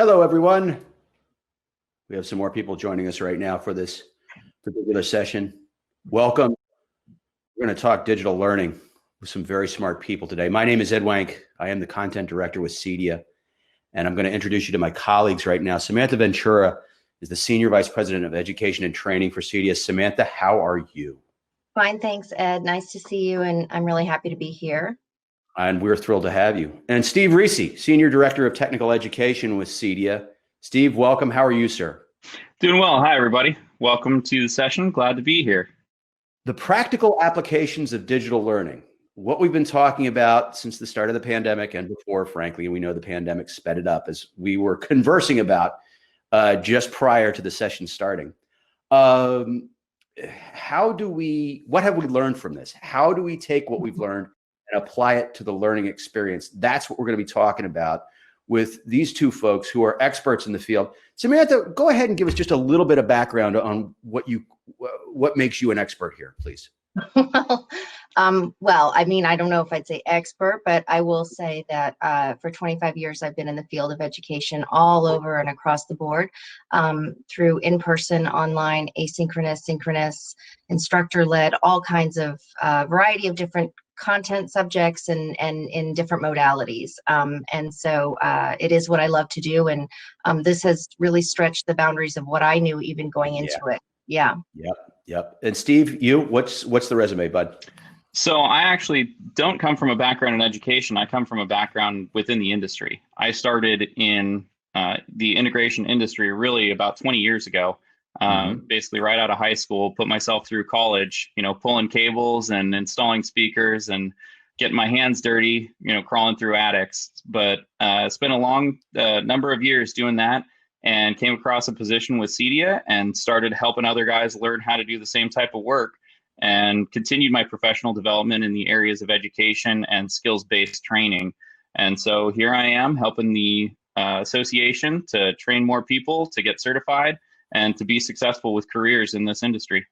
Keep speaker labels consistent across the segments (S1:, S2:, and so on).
S1: Hello, everyone. We have some more people joining us right now for this particular session. Welcome. We're going to talk digital learning with some very smart people today. My name is Ed Wenck. I am the Content Director with CEDIA, and I'm going to introduce you to my colleagues right now. Samantha Ventura is the Senior Vice President of Education and Training for CEDIA. Samantha, how are you?
S2: Fine, thanks, Ed. Nice to see you, and I'm really happy to be here.
S1: And we're thrilled to have you. And Steve Rissi, Senior Director of Technical Education with CEDIA. Steve, welcome. How are you, sir?
S3: Doing well. Hi, everybody. Welcome to the session. Glad to be here.
S1: The practical applications of digital learning, what we've been talking about since the start of the pandemic and before, frankly, and we know the pandemic sped it up as we were conversing about just prior to the session starting. What have we learned from this? How do we take what we've learned and apply it to the learning experience? That's what we're going to be talking about with these two folks who are experts in the field. Samantha, go ahead and give us just a little bit of background on what makes you an expert here, please.
S2: Well, I mean, I don't know if I'd say expert, but I will say that for 25 years, I've been in the field of education all over and across the board, through in-person, online, asynchronous, synchronous, instructor-led, all kinds of variety of different content subjects and in different modalities. And so it is what I love to do. And this has really stretched the boundaries of what I knew even going into it. Yeah.
S1: Yep. And Steve, what's the resume, bud?
S3: So I actually don't come from a background in education. I come from a background within the industry. I started in the integration industry really about 20 years ago. Basically right out of high school, put myself through college, pulling cables and installing speakers and getting my hands dirty, crawling through attics. But spent a long number of years doing that and came across a position with CEDIA and started helping other guys learn how to do the same type of work and continued my professional development in the areas of education and skills-based training. And so here I am helping the association to train more people to get certified and to be successful with careers in this industry.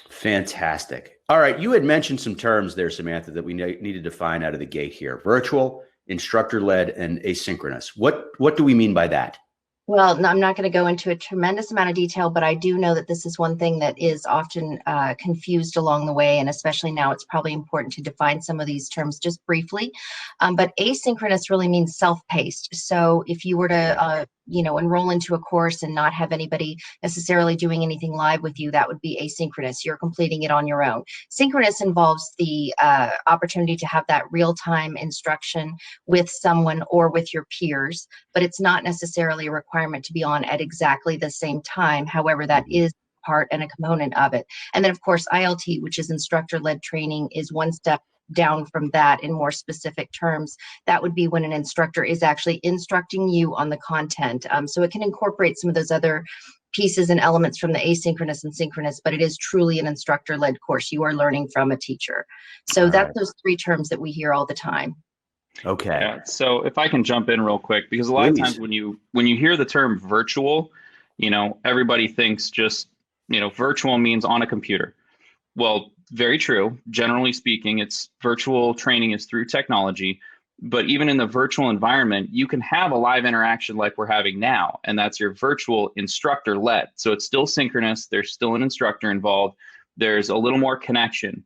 S1: Fantastic. All right. You had mentioned some terms there, Samantha, that we need to define out of the gate here: virtual, instructor-led, and asynchronous. What do we mean by that?
S2: Well, I'm not going to go into a tremendous amount of detail, but I do know that this is one thing that is often confused along the way, and especially now it's probably important to define some of these terms just briefly. But asynchronous really means self-paced. So if you were to enroll into a course and not have anybody necessarily doing anything live with you, that would be asynchronous. You're completing it on your own. Synchronous involves the opportunity to have that real-time instruction with someone or with your peers, but it's not necessarily a requirement to be on at exactly the same time. However, that is part and a component of it. And then of course, ILT, which is instructor-led training, is one step down from that in more specific terms. That would be when an instructor is actually instructing you on the content. So it can incorporate some of those other pieces and elements from the asynchronous and synchronous, but it is truly an instructor-led course. You are learning from a teacher. So that's those three terms that we hear all the time.
S1: Okay.
S3: Yeah, so if I can jump in real quick, because a lot of times when you hear the term virtual, everybody thinks just, virtual means on a computer. Well, very true. Generally speaking, it's virtual training is through technology, but even in the virtual environment, you can have a live interaction like we're having now, and that's your virtual instructor-led. So it's still synchronous. There's still an instructor involved. There's a little more connection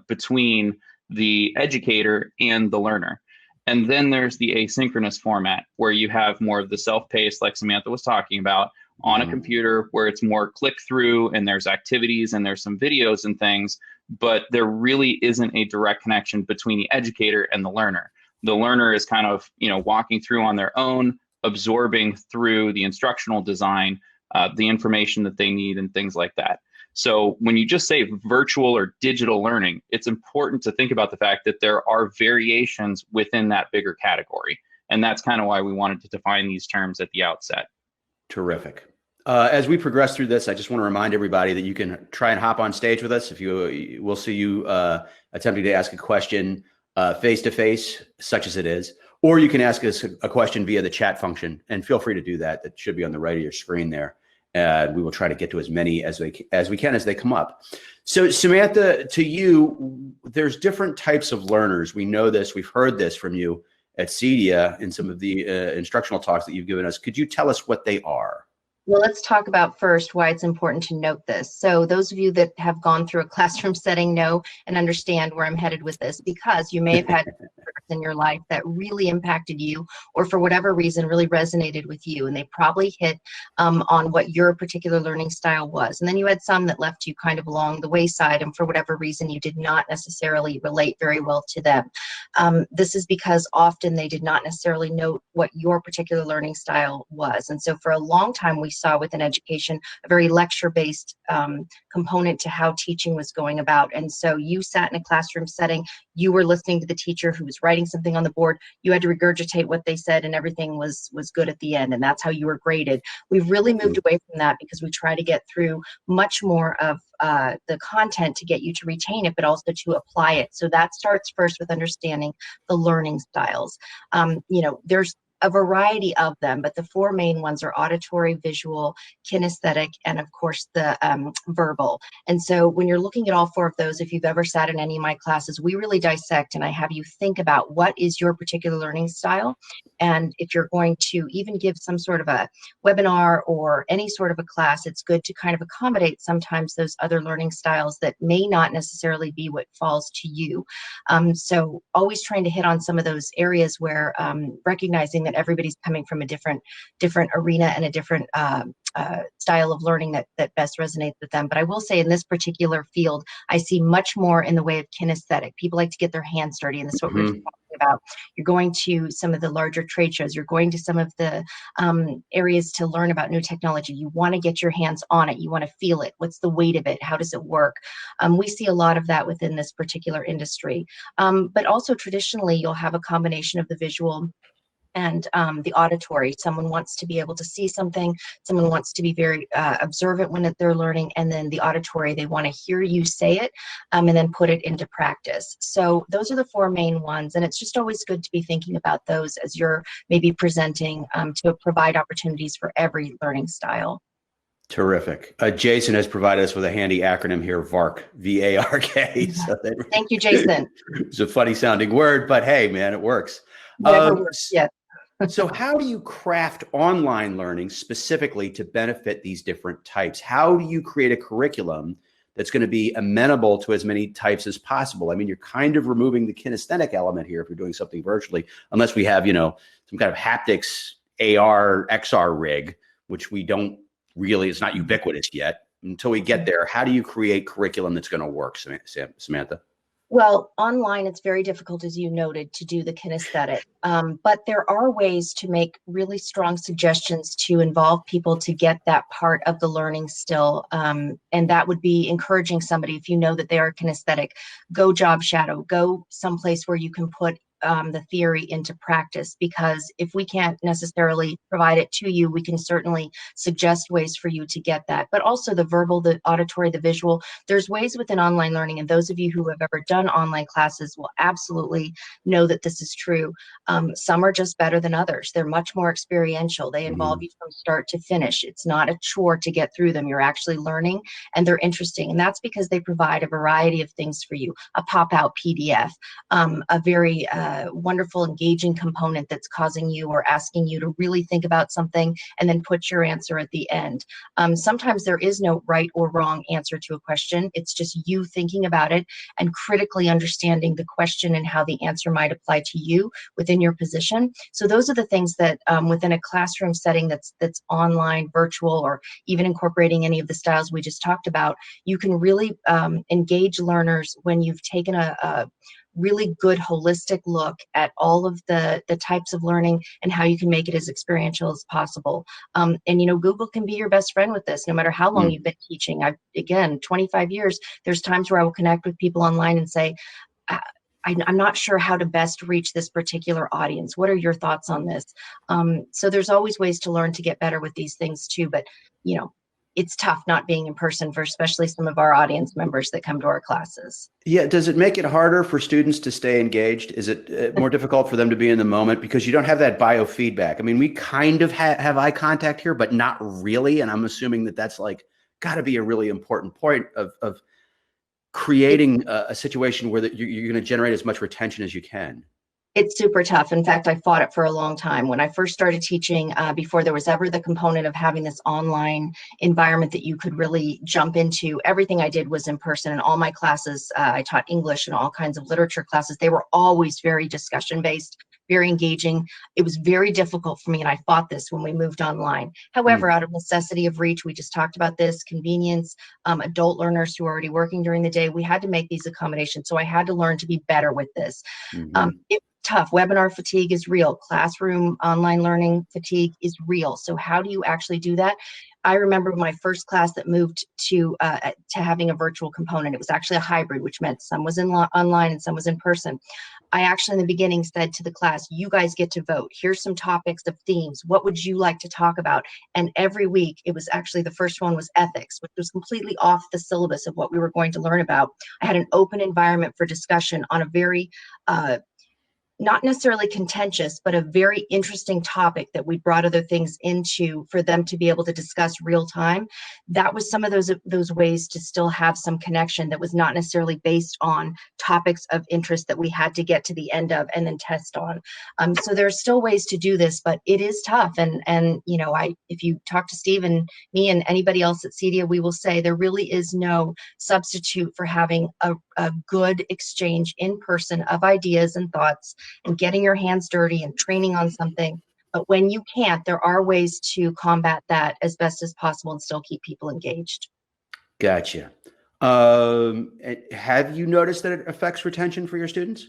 S3: between the educator and the learner. And then there's the asynchronous format where you have more of the self-paced, like Samantha was talking about, on a computer where it's more click through and there's activities and there's some videos and things, but there really isn't a direct connection between the educator and the learner. The learner is kind of, walking through on their own, absorbing through the instructional design, the information that they need and things like that. So when you just say virtual or digital learning, it's important to think about the fact that there are variations within that bigger category. And that's kind of why we wanted to define these terms at the outset.
S1: Terrific. As we progress through this, I just want to remind everybody that you can try and hop on stage with us. We'll see you attempting to ask a question face-to-face, such as it is, or you can ask us a question via the chat function, and feel free to do that. That should be on the right of your screen there. We will try to get to as many as we can as they come up. So Samantha, to you, there's different types of learners. We know this, we've heard this from you at CEDIA in some of the instructional talks that you've given us. Could you tell us what they are?
S2: Well, let's talk about first why it's important to note this. So those of you that have gone through a classroom setting know and understand where I'm headed with this, because you may have had in your life that really impacted you, or for whatever reason really resonated with you, and they probably hit on what your particular learning style was. And then you had some that left you kind of along the wayside, and for whatever reason you did not necessarily relate very well to them. This is because often they did not necessarily know what your particular learning style was. And so for a long time we saw within education a very lecture-based component to how teaching was going about. And so you sat in a classroom setting, you were listening to the teacher who was writing something on the board, you had to regurgitate what they said, and everything was good at the end, and that's how you were graded. We've really moved away from that because we try to get through much more of the content to get you to retain it, but also to apply it. So that starts first with understanding the learning styles. There's a variety of them, but the four main ones are auditory, visual, kinesthetic, and of course the verbal. And so when you're looking at all four of those, if you've ever sat in any of my classes, we really dissect, and I have you think about what is your particular learning style. And if you're going to even give some sort of a webinar or any sort of a class, it's good to kind of accommodate sometimes those other learning styles that may not necessarily be what falls to you. So always trying to hit on some of those areas where recognizing that everybody's coming from a different arena and a different style of learning that best resonates with them. But I will say in this particular field, I see much more in the way of kinesthetic. People like to get their hands dirty, and this is what we're talking about. You're going to some of the larger trade shows, you're going to some of the areas to learn about new technology. You want to get your hands on it, you want to feel it. What's the weight of it? How does it work? We see a lot of that within this particular industry. But also traditionally, you'll have a combination of the visual and the auditory. Someone wants to be able to see something, someone wants to be very observant when they're learning, and then the auditory, they want to hear you say it and then put it into practice. So those are the four main ones, and it's just always good to be thinking about those as you're maybe presenting to provide opportunities for every learning style.
S1: Terrific. Jason has provided us with a handy acronym here, VARK, V-A-R-K. So
S2: thank you, Jason.
S1: It's a funny sounding word, but hey, man, it works.
S2: Whatever works, yes.
S1: So how do you craft online learning specifically to benefit these different types? How do you create a curriculum that's going to be amenable to as many types as possible? I mean, you're kind of removing the kinesthetic element here if you're doing something virtually, unless we have, some kind of haptics AR, XR rig, which we don't really, it's not ubiquitous yet. Until we get there, how do you create curriculum that's going to work, Samantha?
S2: Well, online, it's very difficult, as you noted, to do the kinesthetic, but there are ways to make really strong suggestions to involve people to get that part of the learning still. And that would be encouraging somebody, if you know that they are kinesthetic, go job shadow, go someplace where you can put the theory into practice, because if we can't necessarily provide it to you, we can certainly suggest ways for you to get that. But also the verbal, the auditory, the visual, there's ways within online learning, and those of you who have ever done online classes will absolutely know that this is true. Some are just better than others. They're much more experiential. They involve you from start to finish. It's not a chore to get through them. You're actually learning, and they're interesting. And that's because they provide a variety of things for you. A pop-out PDF, a very wonderful, engaging component that's causing you or asking you to really think about something and then put your answer at the end. Sometimes there is no right or wrong answer to a question. It's just you thinking about it and critically understanding the question and how the answer might apply to you within your position. So those are the things that within a classroom setting that's online, virtual, or even incorporating any of the styles we just talked about, you can really engage learners when you've taken a really good holistic look at all of the types of learning and how you can make it as experiential as possible. And Google can be your best friend with this, no matter how long you've been teaching. Again, 25 years, there's times where I will connect with people online and say, I'm not sure how to best reach this particular audience. What are your thoughts on this? So there's always ways to learn to get better with these things too, but it's tough not being in person for especially some of our audience members that come to our classes. Yeah.
S1: Does it make it harder for students to stay engaged? Is it more difficult for them to be in the moment because you don't have that biofeedback? I mean, we kind of have eye contact here, but not really. And I'm assuming that that's got to be a really important point of creating a situation where you're going to generate as much retention as you can.
S2: It's super tough. In fact, I fought it for a long time. When I first started teaching, before there was ever the component of having this online environment that you could really jump into, everything I did was in person. And all my classes, I taught English and all kinds of literature classes. They were always very discussion-based, very engaging. It was very difficult for me, and I fought this when we moved online. However, out of necessity of reach, we just talked about this, convenience, adult learners who are already working during the day, we had to make these accommodations. So I had to learn to be better with this. It tough. Webinar fatigue is real. Classroom online learning fatigue is real. So how do you actually do that? I remember my first class that moved to having a virtual component. It was actually a hybrid, which meant some was online and some was in person. I actually in the beginning said to the class, you guys get to vote. Here's some topics of themes. What would you like to talk about? And every week, it was actually, the first one was ethics, which was completely off the syllabus of what we were going to learn about. I had an open environment for discussion on a very not necessarily contentious, but a very interesting topic that we brought other things into for them to be able to discuss real time. That was some of those ways to still have some connection that was not necessarily based on topics of interest that we had to get to the end of and then test on. So there's still ways to do this, but it is tough. And you know, if you talk to Steve and me and anybody else at CEDIA, we will say there really is no substitute for having a good exchange in person of ideas and thoughts and getting your hands dirty and training on something. But when you can't, there are ways to combat that as best as possible and still keep people engaged.
S1: Gotcha. Have you noticed that it affects retention for your students?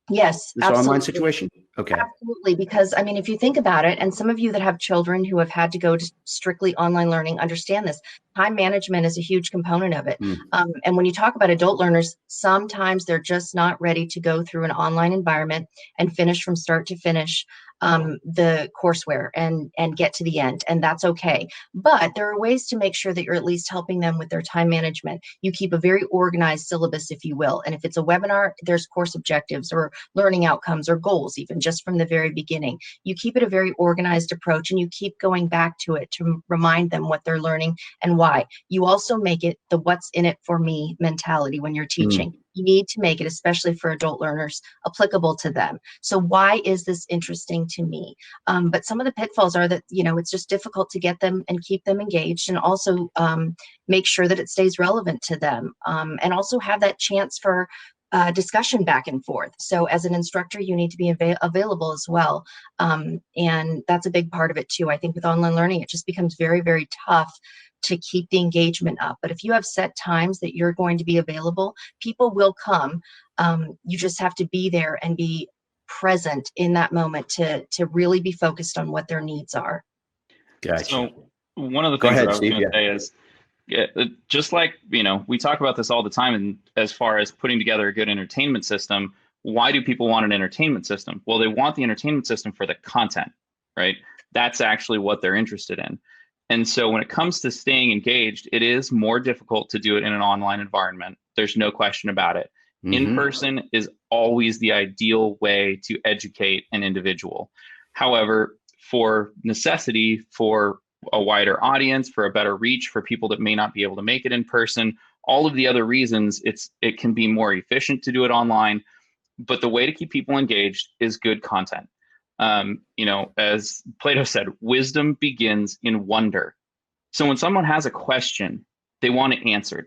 S2: Yes,
S1: this
S2: absolutely.
S1: Online situation? Okay.
S2: Absolutely, because I mean, if you think about it, and some of you that have children who have had to go to strictly online learning understand this. Time management is a huge component of it. And when you talk about adult learners, sometimes they're just not ready to go through an online environment and finish from start to finish the courseware and get to the end, and that's okay. But there are ways to make sure that you're at least helping them with their time management. You keep a very organized syllabus, if you will. And if it's a webinar, there's course objectives or learning outcomes or goals, even just from the very beginning. You keep it a very organized approach, and you keep going back to it to remind them what they're learning and why. You also make it the what's in it for me mentality when you're teaching. You need to make it, especially for adult learners, applicable to them. So why is this interesting to me? But some of the pitfalls are that, you know, it's just difficult to get them and keep them engaged, and also make sure that it stays relevant to them, and also have that chance for discussion back and forth. So as an instructor, you need to be available as well. And that's a big part of it too. I think with online learning, it just becomes very, very tough to keep the engagement up. But if you have set times that you're going to be available, people will come. You just have to be there and be present in that moment to really be focused on what their needs are.
S1: Gotcha.
S3: So one of the things that I was going to say is, just like, you know, we talk about this all the time, and as far as putting together a good entertainment system, why do people want an entertainment system? Well, they want the entertainment system for the content, right? That's actually what they're interested in. And so when it comes to staying engaged, it is more difficult to do it in an online environment. There's no question about it. In person is always the ideal way to educate an individual. However, for necessity, for a wider audience, for a better reach, for people that may not be able to make it in person, all of the other reasons, it can be more efficient to do it online. But the way to keep people engaged is good content. You know, as Plato said, wisdom begins in wonder. So when someone has a question, they want it answered.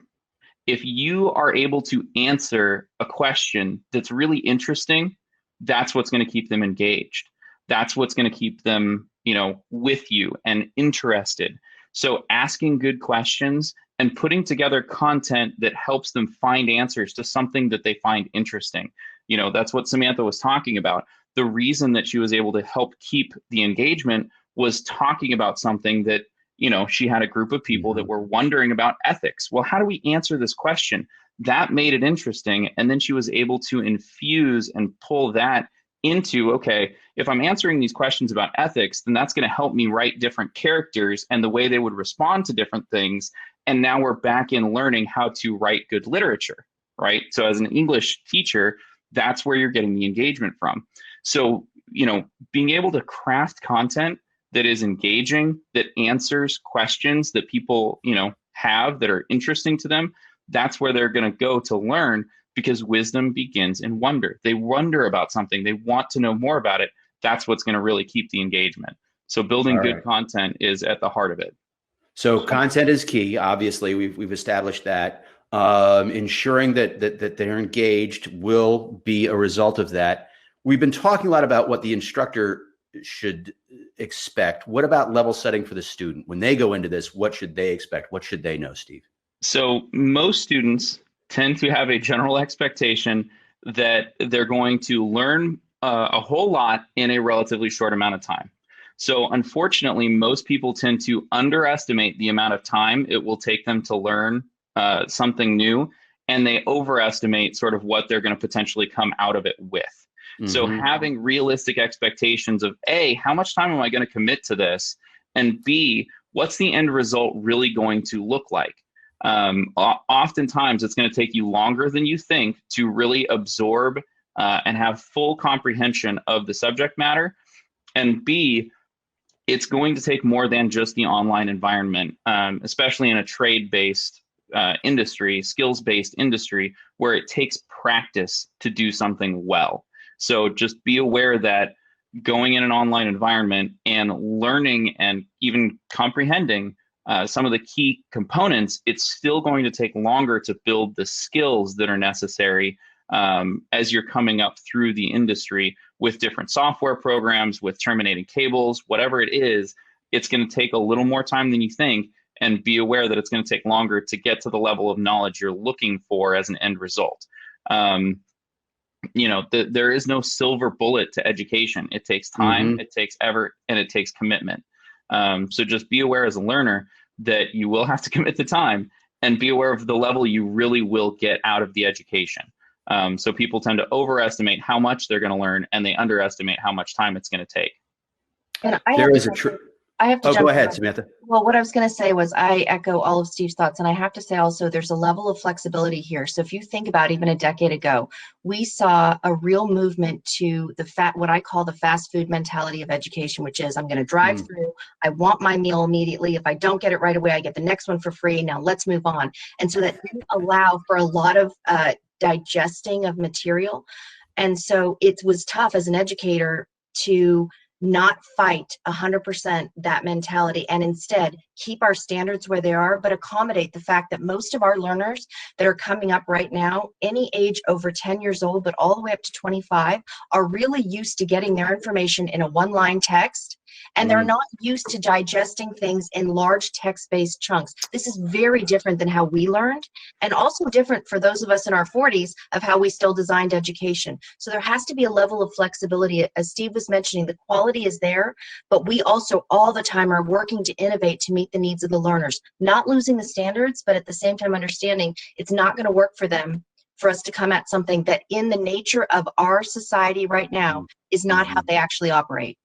S3: If you are able to answer a question that's really interesting, that's what's going to keep them engaged. That's what's going to keep them, you know, with you and interested. So asking good questions and putting together content that helps them find answers to something that they find interesting. You know, that's what Samantha was talking about. The reason that she was able to help keep the engagement was talking about something that, you know, she had a group of people that were wondering about ethics. Well, how do we answer this question? That made it interesting. And then she was able to infuse and pull that into, okay, if I'm answering these questions about ethics, then that's going to help me write different characters and the way they would respond to different things. And now we're back in learning how to write good literature, right? So as an English teacher, that's where you're getting the engagement from. So, you know, being able to craft content that is engaging, that answers questions that people, you know, have that are interesting to them, that's where they're going to go to learn. because wisdom begins in wonder. They wonder about something. They want to know more about it. That's what's going to really keep the engagement. So building good content is at the heart of it.
S1: So content is key. Obviously, we've established that. Ensuring that they're engaged will be a result of that. We've been talking a lot about what the instructor should expect. What about level setting for the student? When they go into this, what should they expect? What should they know, Steve?
S3: So most students tend to have a general expectation that they're going to learn a whole lot in a relatively short amount of time. So unfortunately, most people tend to underestimate the amount of time it will take them to learn something new, and they overestimate sort of what they're going to potentially come out of it with. So having realistic expectations of A, how much time am I going to commit to this? And B, what's the end result really going to look like? Oftentimes, it's going to take you longer than you think to really absorb and have full comprehension of the subject matter. And B, it's going to take more than just the online environment, especially in a trade-based industry, skills-based industry, where it takes practice to do something well. So just be aware that going in an online environment and learning and even comprehending some of the key components, it's still going to take longer to build the skills that are necessary as you're coming up through the industry with different software programs, with terminating cables, whatever it is. It's going to take a little more time than you think, and be aware that it's going to take longer to get to the level of knowledge you're looking for as an end result. There is no silver bullet to education. It takes time, it takes effort, and it takes commitment. So just be aware as a learner that you will have to commit the time, and be aware of the level you really will get out of the education. So people tend to overestimate how much they're going to learn, and they underestimate how much time it's going to take.
S2: And
S1: I have to jump go ahead, Samantha.
S2: Well, what I was going to say was I echo all of Steve's thoughts, and I have to say also there's a level of flexibility here. So if you think about even a decade ago, we saw a real movement to what I call the fast food mentality of education, which is I'm going to drive through, I want my meal immediately. If I don't get it right away, I get the next one for free. Now let's move on. And so that didn't allow for a lot of digesting of material. And so it was tough as an educator to not fight 100% that mentality, and instead keep our standards where they are, but accommodate the fact that most of our learners that are coming up right now, any age over 10 years old, but all the way up to 25, are really used to getting their information in a one-line text, and they're not used to digesting things in large text-based chunks. This is very different than how we learned, and also different for those of us in our 40s of how we still designed education. So there has to be a level of flexibility. As Steve was mentioning, the quality is there, but we also all the time are working to innovate to meet the needs of the learners, not losing the standards, but at the same time understanding it's not going to work for them for us to come at something that in the nature of our society right now is not how they actually operate.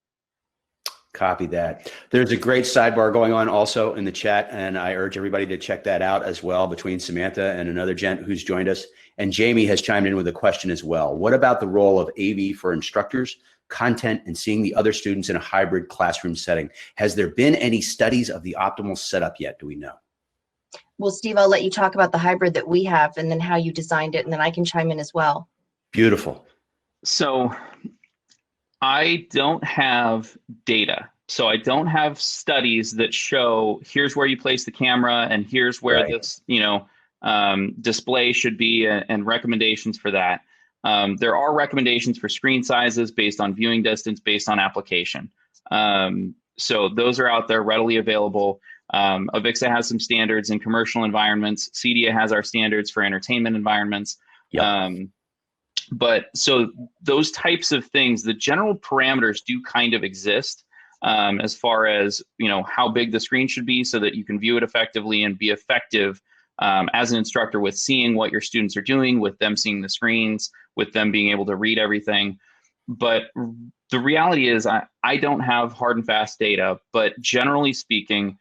S1: Copy that. There's a great sidebar going on also in the chat, and I urge everybody to check that out as well, between Samantha and another gent who's joined us. And Jamie has chimed in with a question as well. What about the role of AV for instructors, content, and seeing the other students in a hybrid classroom setting? Has there been any studies of the optimal setup yet? Do we know?
S2: Well, Steve, I'll let you talk about the hybrid that we have and then how you designed it, and then I can chime in as well.
S1: Beautiful.
S3: So I don't have data. So I don't have studies that show here's where you place the camera and here's where this, display should be, and recommendations for that. There are recommendations for screen sizes based on viewing distance, based on application. So those are out there readily available. Avixa has some standards in commercial environments. CEDIA has our standards for entertainment environments. But so those types of things, the general parameters do kind of exist as far as, how big the screen should be so that you can view it effectively and be effective as an instructor with seeing what your students are doing, with them seeing the screens, with them being able to read everything. But the reality is I don't have hard and fast data, but generally speaking,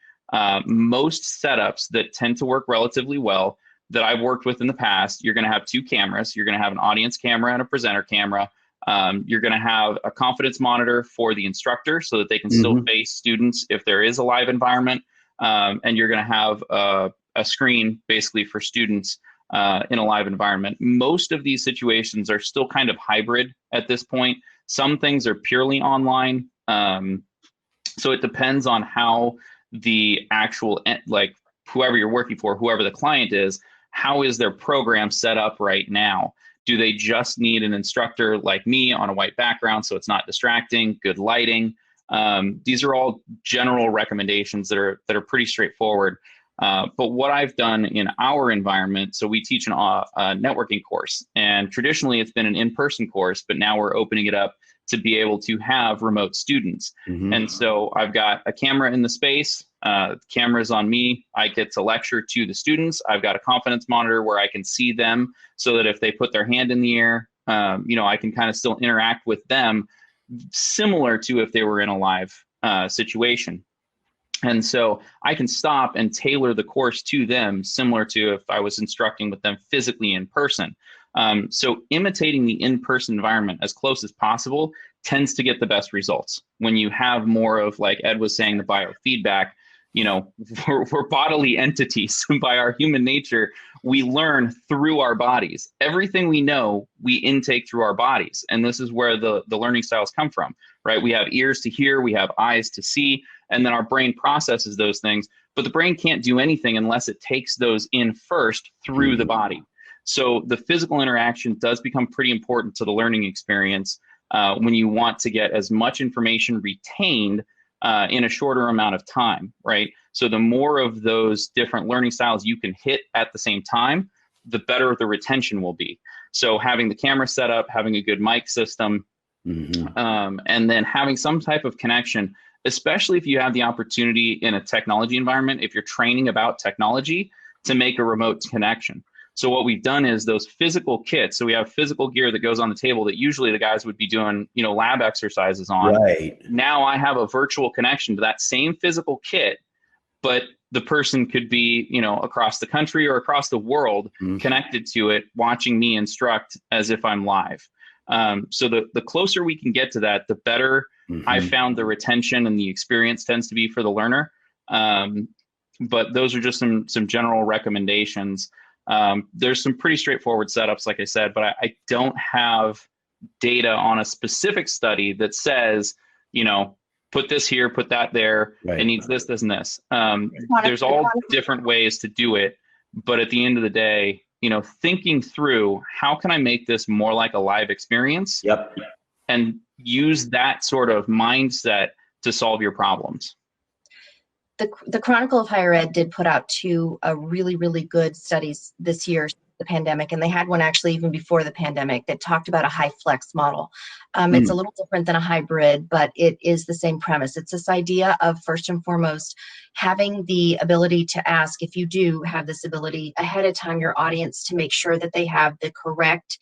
S3: most setups that tend to work relatively well that I've worked with in the past, you're going to have two cameras. You're going to have an audience camera and a presenter camera. You're going to have a confidence monitor for the instructor so that they can still face students if there is a live environment. And you're going to have a screen basically for students in a live environment. Most of these situations are still kind of hybrid at this point. Some things are purely online. So it depends on how the actual, like whoever you're working for, whoever the client is, how is their program set up right now? Do they just need an instructor like me on a white background so it's not distracting, good lighting? These are all general recommendations that are pretty straightforward. But what I've done in our environment, so we teach a networking course, and traditionally it's been an in-person course, but now we're opening it up to be able to have remote students.
S1: Mm-hmm.
S3: And so I've got a camera in the space, cameras on me. I get to lecture to the students. I've got a confidence monitor where I can see them so that if they put their hand in the air, I can kind of still interact with them, similar to if they were in a live situation. And so I can stop and tailor the course to them, similar to if I was instructing with them physically in person. So imitating the in-person environment as close as possible tends to get the best results. When you have more of, like Ed was saying, the biofeedback, we're bodily entities. By our human nature, we learn through our bodies. Everything we know, we intake through our bodies. And this is where the learning styles come from, right? We have ears to hear, we have eyes to see, and then our brain processes those things. But the brain can't do anything unless it takes those in first through the body. So the physical interaction does become pretty important to the learning experience when you want to get as much information retained in a shorter amount of time, right? So the more of those different learning styles you can hit at the same time, the better the retention will be. So having the camera set up, having a good mic system, and then having some type of connection, especially if you have the opportunity in a technology environment, if you're training about technology, to make a remote connection. So what we've done is those physical kits. So we have physical gear that goes on the table that usually the guys would be doing, lab exercises on.
S1: Right.
S3: Now I have a virtual connection to that same physical kit, but the person could be, across the country or across the world connected to it, watching me instruct as if I'm live. So the closer we can get to that, the better I've found the retention and the experience tends to be for the learner. But those are just some general recommendations. There's some pretty straightforward setups, like I said, but I don't have data on a specific study that says, put this here, put that there. Right. It needs this, this, and this. There's all different ways to do it. But at the end of the day, thinking through how can I make this more like a live experience?
S1: Yep.
S3: And use that sort of mindset to solve your problems.
S2: The Chronicle of Higher Ed did put out two really, really good studies this year, the pandemic, and they had one actually even before the pandemic that talked about a high flex model. It's a little different than a hybrid, but it is the same premise. It's this idea of, first and foremost, having the ability to ask, if you do have this ability ahead of time, your audience, to make sure that they have the correct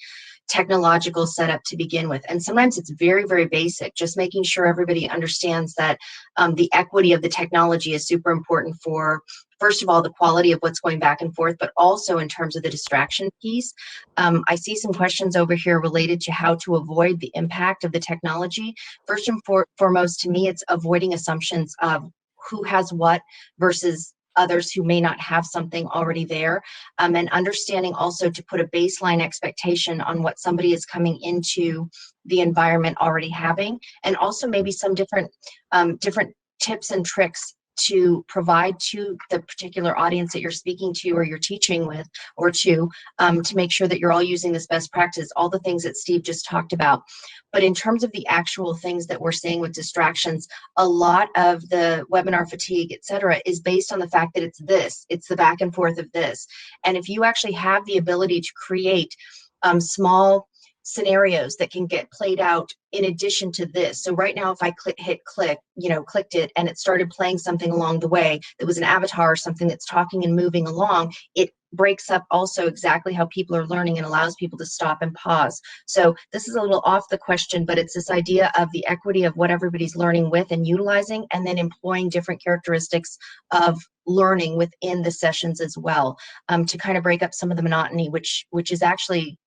S2: technological setup to begin with. And sometimes it's very, very basic, just making sure everybody understands that the equity of the technology is super important for, first of all, the quality of what's going back and forth, but also in terms of the distraction piece. I see some questions over here related to how to avoid the impact of the technology. First and foremost, to me, it's avoiding assumptions of who has what versus others who may not have something already there, and understanding also to put a baseline expectation on what somebody is coming into the environment already having, and also maybe some different tips and tricks to provide to the particular audience that you're speaking to or you're teaching with or to make sure that you're all using this best practice, all the things that Steve just talked about. But in terms of the actual things that we're seeing with distractions, a lot of the webinar fatigue, et cetera, is based on the fact that it's the back and forth of this. And if you actually have the ability to create small scenarios that can get played out in addition to this. So right now, if I clicked it and it started playing something along the way, that was an avatar or something that's talking and moving along, it breaks up also exactly how people are learning and allows people to stop and pause. So this is a little off the question, but it's this idea of the equity of what everybody's learning with and utilizing, and then employing different characteristics of learning within the sessions as well, to kind of break up some of the monotony, which is actually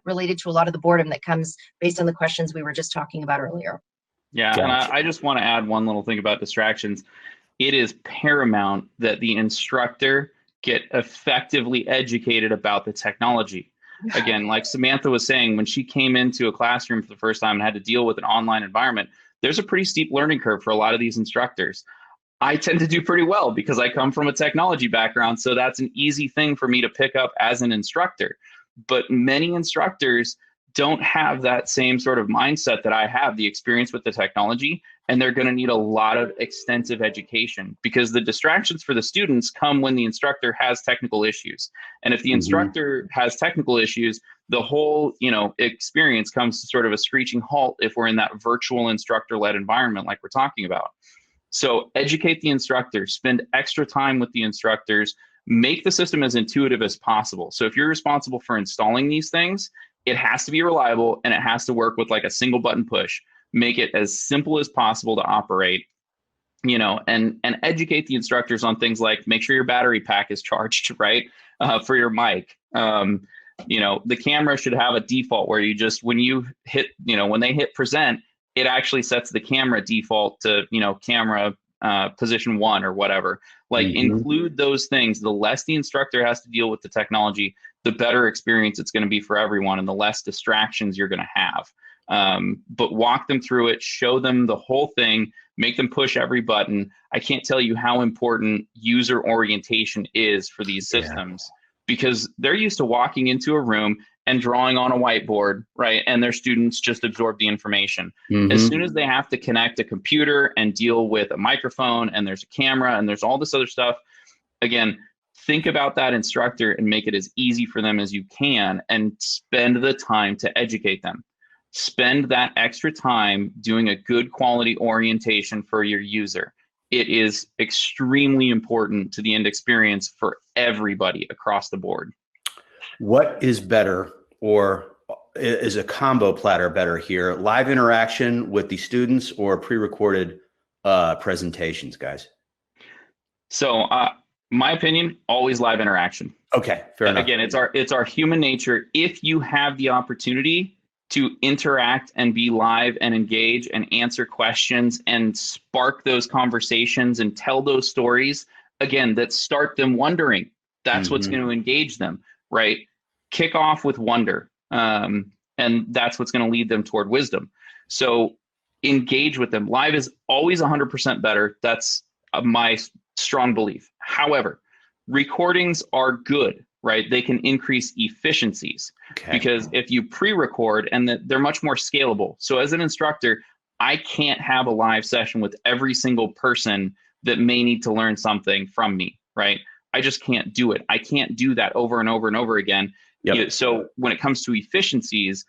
S2: related to a lot of the boredom that comes based on the questions we were just talking about earlier.
S3: Yeah, and I just want to add one little thing about distractions. It is paramount that the instructor get effectively educated about the technology. Again, like Samantha was saying, when she came into a classroom for the first time and had to deal with an online environment, there's a pretty steep learning curve for a lot of these instructors. I tend to do pretty well because I come from a technology background, so that's an easy thing for me to pick up as an instructor. But many instructors don't have that same sort of mindset that I have, the experience with the technology, and they're going to need a lot of extensive education because the distractions for the students come when the instructor has technical issues. And if the instructor has technical issues, the whole, experience comes to sort of a screeching halt if we're in that virtual instructor-led environment like we're talking about. So educate the instructors, spend extra time with the instructors, make the system as intuitive as possible. So if you're responsible for installing these things, it has to be reliable and it has to work with like a single button push. Make it as simple as possible to operate, and educate the instructors on things like make sure your battery pack is charged, right? For your mic. The camera should have a default where you just, when you hit, when they hit present, it actually sets the camera default to, camera position 1 or whatever. Like include those things. The less the instructor has to deal with the technology, the better experience it's going to be for everyone and the less distractions you're going to have. But walk them through it, show them the whole thing, make them push every button. I can't tell you how important user orientation is for these systems because they're used to walking into a room and drawing on a whiteboard, right? And their students just absorb the information. As soon as they have to connect a computer and deal with a microphone and there's a camera and there's all this other stuff, again, think about that instructor and make it as easy for them as you can and spend the time to educate them. Spend that extra time doing a good quality orientation for your user. It is extremely important to the end experience for everybody across the board.
S1: What is better, or is a combo platter better here? Live interaction with the students or pre-recorded presentations, guys?
S3: So my opinion, always live interaction.
S1: Okay, fair enough.
S3: Again, it's our human nature. If you have the opportunity to interact and be live and engage and answer questions and spark those conversations and tell those stories, again, that start them wondering, that's what's going to engage them, right? Kick off with wonder. And that's what's going to lead them toward wisdom. So engage with them. Live is always 100% better. That's my strong belief. However, recordings are good, right? They can increase efficiencies because if you pre-record and they're much more scalable. So as an instructor, I can't have a live session with every single person that may need to learn something from me, right? I just can't do it. I can't do that over and over and over again. So when it comes to efficiencies,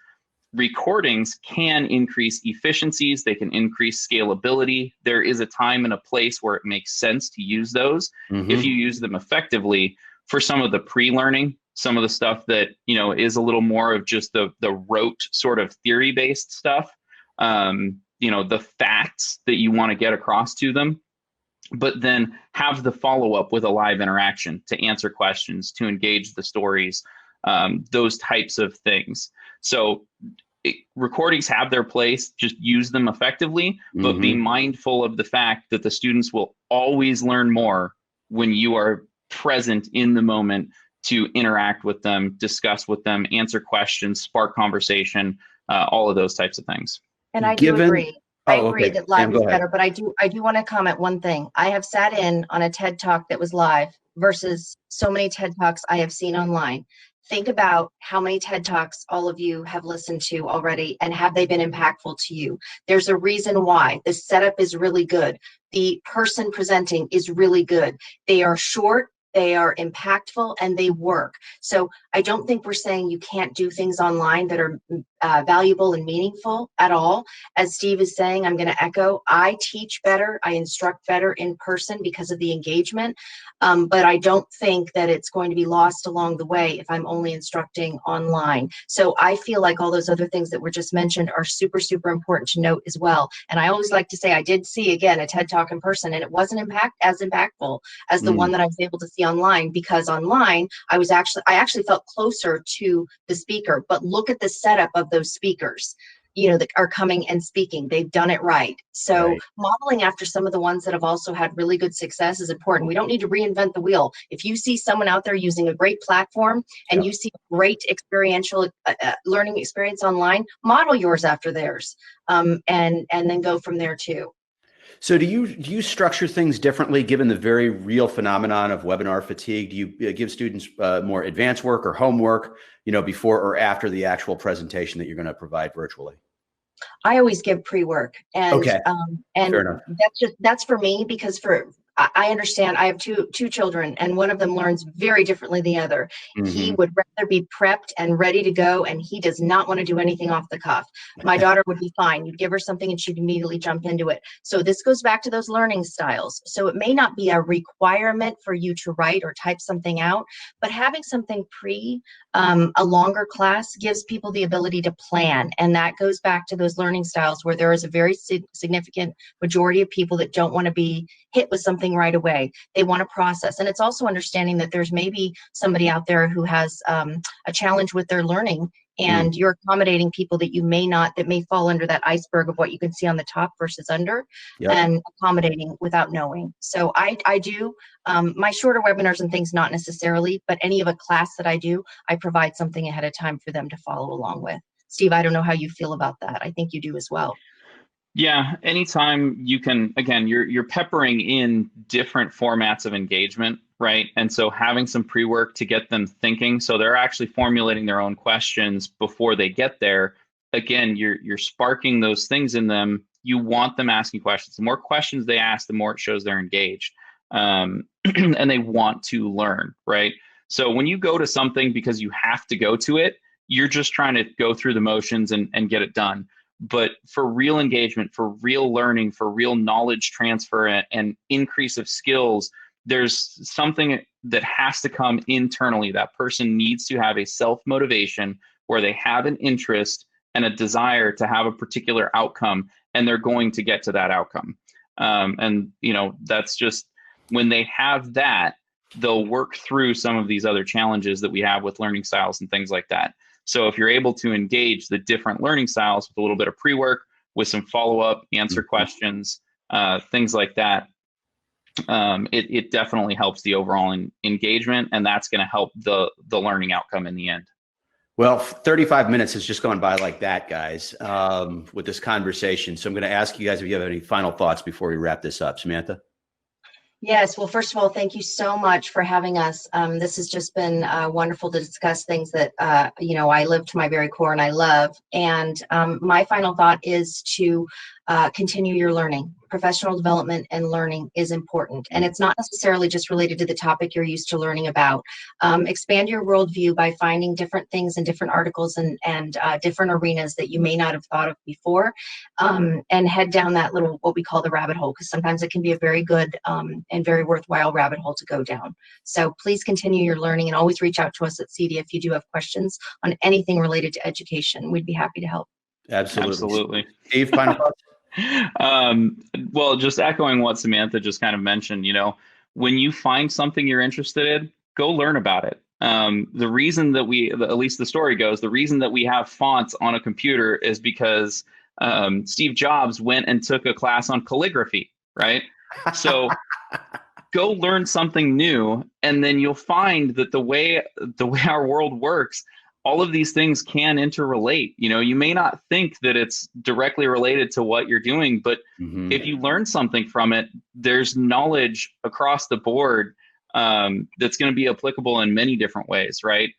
S3: recordings can increase efficiencies. They can increase scalability. There is a time and a place where it makes sense to use those if you use them effectively for some of the pre-learning, some of the stuff that, is a little more of just the rote sort of theory-based stuff, the facts that you want to get across to them, but then have the follow-up with a live interaction to answer questions, to engage the stories, those types of things. So recordings have their place, just use them effectively, but be mindful of the fact that the students will always learn more when you are present in the moment to interact with them, discuss with them, answer questions, spark conversation, all of those types of things.
S2: And I do agree. I agree that live is better, but I do want to comment one thing. I have sat in on a TED Talk that was live versus so many TED Talks I have seen online. Think about how many TED Talks all of you have listened to already, and have they been impactful to you? There's a reason why. The setup is really good. The person presenting is really good. They are short, they are impactful, and they work. So I don't think we're saying you can't do things online that are valuable and meaningful at all. As Steve is saying, I'm going to echo, I teach better, I instruct better in person because of the engagement. But I don't think that it's going to be lost along the way if I'm only instructing online. So I feel like all those other things that were just mentioned are super, super important to note as well. And I always like to say I did see, again, a TED Talk in person, and it wasn't as impactful as the one that I was able to see online, because online I actually felt closer to the speaker. But look at the setup of those speakers. that are coming and speaking. They've done it right. So
S1: Right.
S2: modeling after some of the ones that have also had really good success is important. We don't need to reinvent the wheel. If you see someone out there using a great platform and you see great experiential learning experience online, model yours after theirs, and then go from there too.
S1: So do you structure things differently given the very real phenomenon of webinar fatigue? Do you give students more advanced work or homework, before or after the actual presentation that you're going to provide virtually?
S2: I always give pre-work, and
S1: Okay. Fair enough.
S2: that's for me, because I understand I have two children, and one of them learns very differently than the other. He would rather be prepped and ready to go, and he does not want to do anything off the cuff. My daughter would be fine. You'd give her something and she'd immediately jump into it. So this goes back to those learning styles. So it may not be a requirement for you to write or type something out, but having something a longer class gives people the ability to plan. And that goes back to those learning styles where there is a very significant majority of people that don't want to be hit with something right away. They want to process. And it's also understanding that there's maybe somebody out there who has a challenge with their learning, and you're accommodating people that may fall under that iceberg of what you can see on the top versus under, and accommodating without knowing. So I do my shorter webinars and things, not necessarily, but any of a class that I do, I provide something ahead of time for them to follow along with. Steve, I don't know how you feel about that. I think you do as well.
S3: Yeah, anytime you can, again, you're peppering in different formats of engagement, right? And so having some pre-work to get them thinking, so they're actually formulating their own questions before they get there. Again, you're sparking those things in them. You want them asking questions. The more questions they ask, the more it shows they're engaged, and they want to learn, right? So when you go to something because you have to go to it, you're just trying to go through the motions and get it done. But for real engagement, for real learning, for real knowledge transfer and increase of skills, there's something that has to come internally. That person needs to have a self-motivation where they have an interest and a desire to have a particular outcome, and they're going to get to that outcome. And that's just, when they have that, they'll work through some of these other challenges that we have with learning styles and things like that. So if you're able to engage the different learning styles with a little bit of pre-work, with some follow-up, answer questions, things like that, it definitely helps the overall engagement, and that's going to help the learning outcome in the end.
S1: Well, 35 minutes has just gone by like that, guys, with this conversation. So I'm going to ask you guys if you have any final thoughts before we wrap this up. Samantha?
S2: Yes. Well, first of all, thank you so much for having us. This has just been wonderful to discuss things that, I live to my very core and I love. And my final thought is to continue your learning. Professional development and learning is important. And it's not necessarily just related to the topic you're used to learning about. Expand your worldview by finding different things in different articles and different arenas that you may not have thought of before, and head down that little, what we call the rabbit hole, because sometimes it can be a very good and very worthwhile rabbit hole to go down. So please continue your learning, and always reach out to us at CEDIA if you do have questions on anything related to education. We'd be happy to help.
S1: Absolutely. Steve, final thoughts?
S3: Well, just echoing what Samantha just kind of mentioned, when you find something you're interested in, go learn about it. The reason that at least the story goes, the reason that we have fonts on a computer is because Steve Jobs went and took a class on calligraphy, right? So go learn something new, and then you'll find that the way our world works, all of these things can interrelate. You may not think that it's directly related to what you're doing, but if you learn something from it, there's knowledge across the board that's going to be applicable in many different ways, right?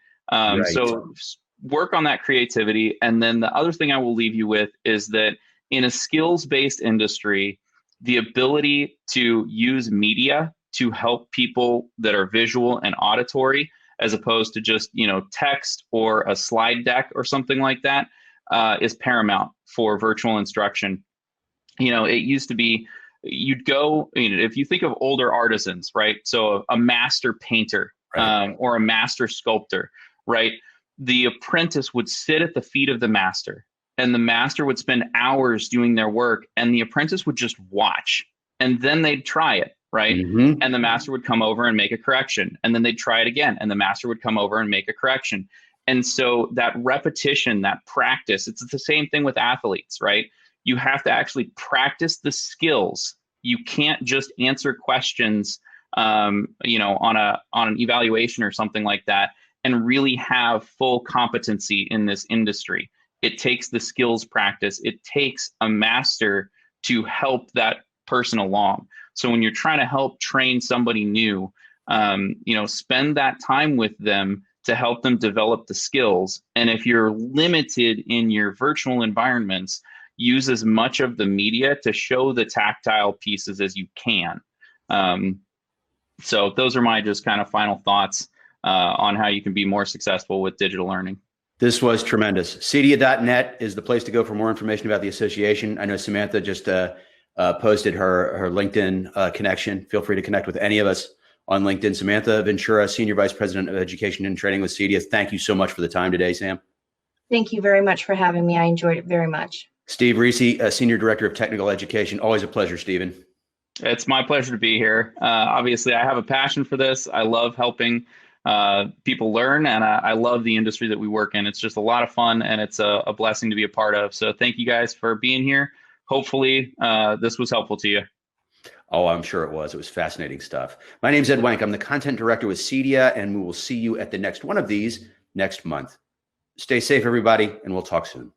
S3: So work on that creativity. And then the other thing I will leave you with is that in a skills-based industry, the ability to use media to help people that are visual and auditory, as opposed to just, text or a slide deck or something like that, is paramount for virtual instruction. It used to be, you'd go, if you think of older artisans, right? So a master painter, or a master sculptor, right? The apprentice would sit at the feet of the master, and the master would spend hours doing their work, and the apprentice would just watch, and then they'd try it. Right. And the master would come over and make a correction. And then they'd try it again. And the master would come over and make a correction. And so that repetition, that practice, it's the same thing with athletes, right? You have to actually practice the skills. You can't just answer questions, on an evaluation or something like that, and really have full competency in this industry. It takes the skills practice. It takes a master to help that person along. So when you're trying to help train somebody new, spend that time with them to help them develop the skills. And if you're limited in your virtual environments, use as much of the media to show the tactile pieces as you can. So those are my just kind of final thoughts on how you can be more successful with digital learning. This was tremendous. CEDIA.net is the place to go for more information about the association. I know Samantha just posted her LinkedIn connection. Feel free to connect with any of us on LinkedIn. Samantha Ventura, Senior Vice President of Education and Training with CEDIA. Thank you so much for the time today, Sam.
S2: Thank you very much for having me. I enjoyed it very much.
S1: Steve Rissi, Senior Director of Technical Education. Always a pleasure, Stephen.
S3: It's my pleasure to be here. Obviously, I have a passion for this. I love helping people learn, and I love the industry that we work in. It's just a lot of fun, and it's a blessing to be a part of. So thank you guys for being here. Hopefully, this was helpful to you.
S1: Oh, I'm sure it was. It was fascinating stuff. My name's Ed Wenck. I'm the Content Director with CEDIA, and we will see you at the next one of these next month. Stay safe, everybody, and we'll talk soon.